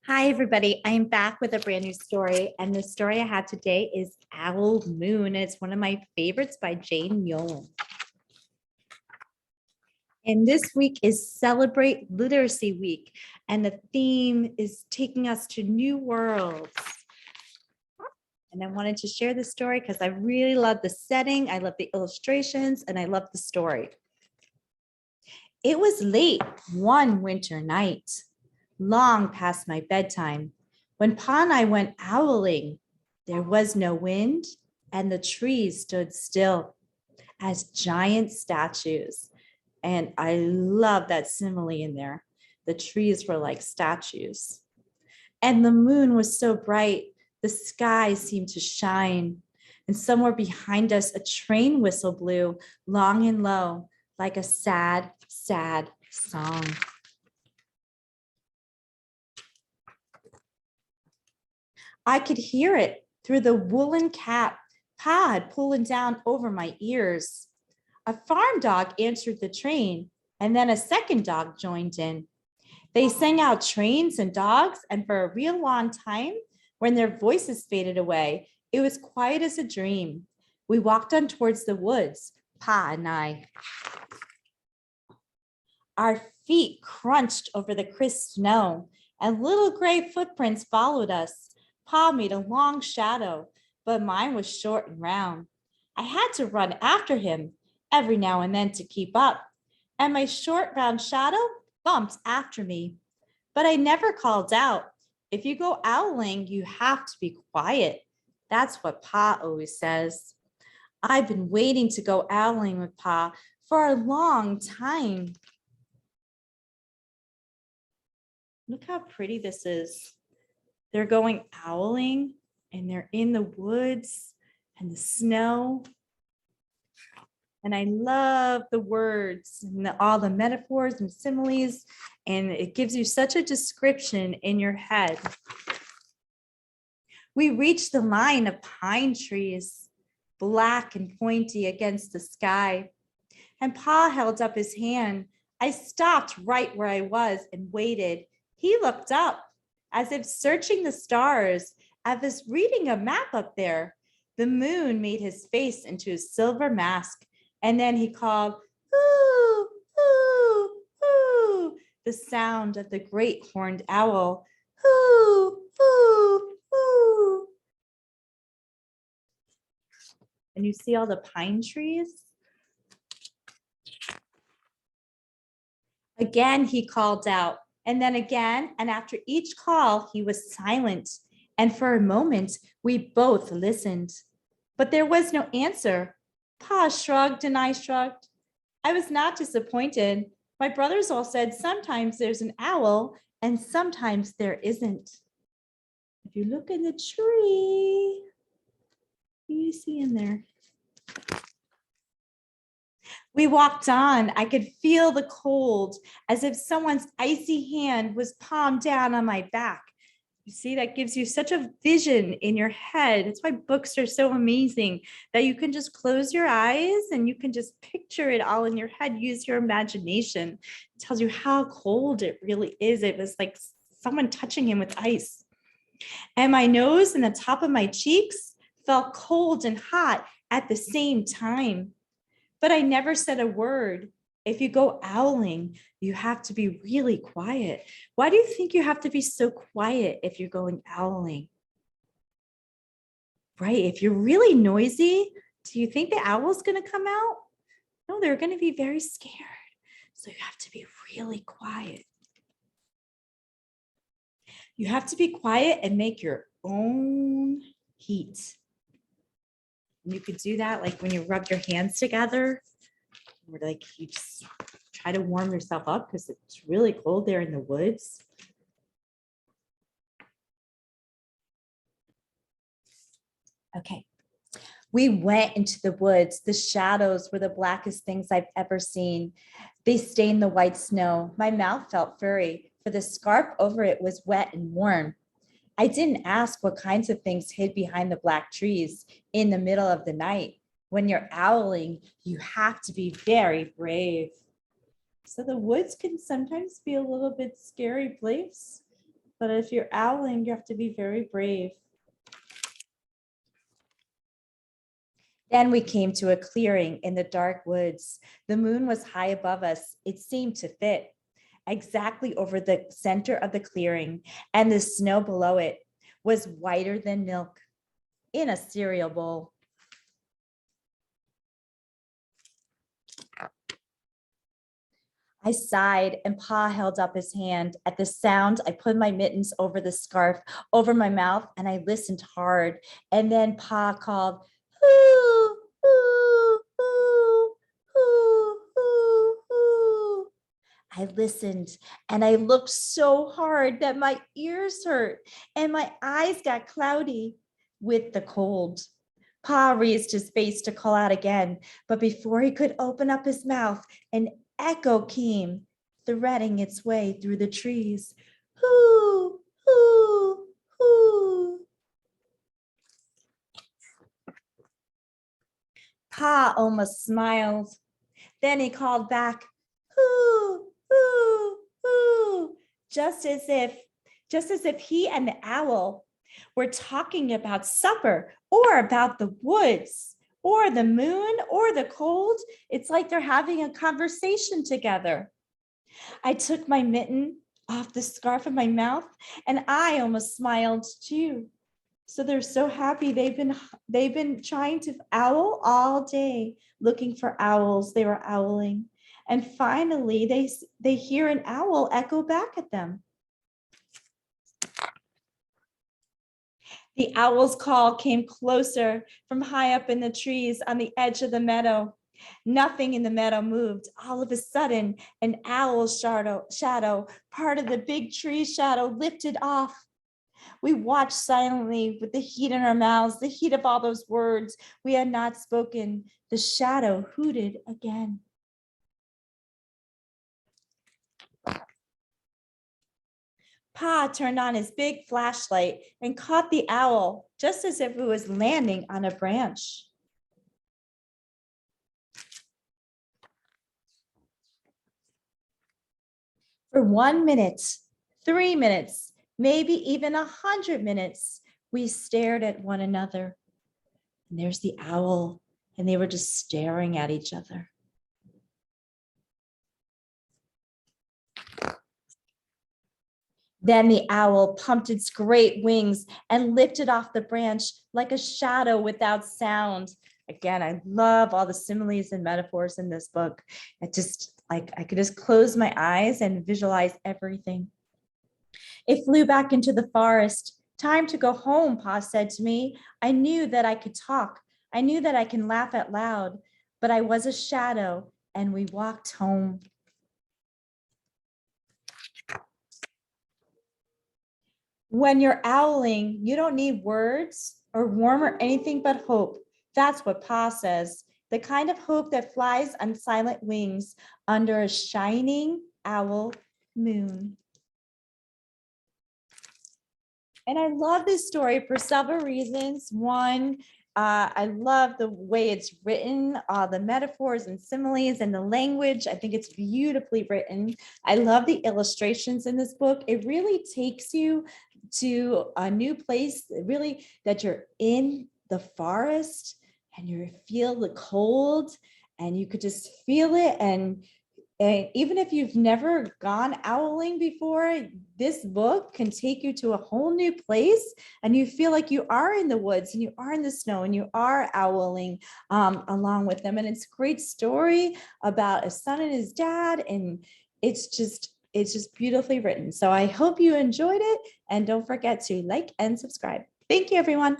Hi, everybody. I am back with a brand new story. And the story I have today is Owl Moon. It's one of my favorites by Jane Yolen. And this week is Celebrate Literacy Week. And the theme is taking us to new worlds. And I wanted to share this story because I really love the setting. I love the illustrations and I love the story. It was late one winter night, long past my bedtime, when Pa and I went owling. There was no wind, and the trees stood still as giant statues. And I love that simile in there. The trees were like statues. And the moon was so bright, the sky seemed to shine. And somewhere behind us, a train whistle blew long and low, like a sad, sad song. I could hear it through the woolen cap Pa had pulling down over my ears. A farm dog answered the train, and then a second dog joined in. They sang out trains and dogs, and for a real long time, when their voices faded away, it was quiet as a dream. We walked on towards the woods, Pa and I. Our feet crunched over the crisp snow, and little gray footprints followed us. Pa made a long shadow, but mine was short and round. I had to run after him every now and then to keep up, and my short round shadow bumped after me. But I never called out. If you go owling, you have to be quiet. That's what Pa always says. I've been waiting to go owling with Pa for a long time. Look how pretty this is. They're going owling and they're in the woods and the snow. And I love the words and all the metaphors and similes, and it gives you such a description in your head. We reached the line of pine trees, black and pointy against the sky, and Pa held up his hand. I stopped right where I was and waited. He looked up as if searching the stars, as if reading a map up there. The moon made his face into a silver mask, and then he called, "Ooh, ooh, ooh," the sound of the great horned owl. "Ooh, ooh, ooh." And you see all the pine trees? Again, he called out, and then again, and after each call, he was silent. And for a moment, we both listened. But there was no answer. Pa shrugged and I shrugged. I was not disappointed. My brothers all said sometimes there's an owl and sometimes there isn't. If you look in the tree, what do you see in there? We walked on. I could feel the cold, as if someone's icy hand was palmed down on my back. You see, that gives you such a vision in your head. That's why books are so amazing, that you can just close your eyes and you can just picture it all in your head. Use your imagination. It tells you how cold it really is. It was like someone touching him with ice. And my nose and the top of my cheeks felt cold and hot at the same time. But I never said a word. If you go owling, you have to be really quiet. Why do you think you have to be so quiet if you're going owling? Right? If you're really noisy, do you think the owl's going to come out? No, they're going to be very scared. So you have to be really quiet. You have to be quiet and make your own heat. And you could do that like when you rub your hands together, or like you just try to warm yourself up because it's really cold there in the woods. Okay, we went into the woods. The shadows were the blackest things I've ever seen. They stained the white snow. My mouth felt furry, for the scarf over it was wet and warm. I didn't ask what kinds of things hid behind the black trees in the middle of the night. When you're owling, you have to be very brave. So the woods can sometimes be a little bit scary place. but if you're owling, you have to be very brave. Then we came to a clearing in the dark woods. The moon was high above us. It seemed to fit exactly over the center of the clearing, and the snow below it was whiter than milk in a cereal bowl. I sighed and Pa held up his hand. At the sound, I put my mittens over the scarf over my mouth and I listened hard. And then Pa called, "Hoo, hoo, hoo, hoo, hoo, hoo." I listened and I looked so hard that my ears hurt and my eyes got cloudy with the cold. Pa raised his face to call out again, but before he could open up his mouth, an echo came, threading its way through the trees. Hoo, hoo, hoo. Pa almost smiled. Then he called back, hoo, hoo, hoo, just as if he and the owl were talking about supper or about the woods or the moon or the cold. It's like they're having a conversation together. I took my mitten off the scarf of my mouth and I almost smiled too. So they're so happy. They've been trying to owl all day, looking for owls. They were owling. And finally they hear an owl echo back at them. The owl's call came closer from high up in the trees on the edge of the meadow. Nothing in the meadow moved. All of a sudden, an owl's shadow, part of the big tree shadow, lifted off. We watched silently with the heat in our mouths, the heat of all those words we had not spoken. The shadow hooted again. Pa turned on his big flashlight and caught the owl just as if it was landing on a branch. For 1 minute, 3 minutes, maybe even 100 minutes, we stared at one another. And there's the owl, and they were just staring at each other. Then the owl pumped its great wings and lifted off the branch like a shadow without sound. Again, I love all the similes and metaphors in this book. It just, like, I could just close my eyes and visualize everything. It flew back into the forest. Time to go home, Pa said to me. I knew that I could talk. I knew that I can laugh out loud, but I was a shadow, and we walked home. When you're owling, you don't need words or warm or anything but hope. That's what Pa says. The kind of hope that flies on silent wings under a shining owl moon. And I love this story for several reasons. One, I love the way it's written, the metaphors and similes and the language. I think it's beautifully written. I love the illustrations in this book. It really takes you to a new place, really, that you're in the forest and you feel the cold and you could just feel it. And even if you've never gone owling before, this book can take you to a whole new place and you feel like you are in the woods and you are in the snow and you are owling along with them. And it's a great story about a son and his dad, and it's just beautifully written. So I hope you enjoyed it, and don't forget to like and subscribe. Thank you, everyone.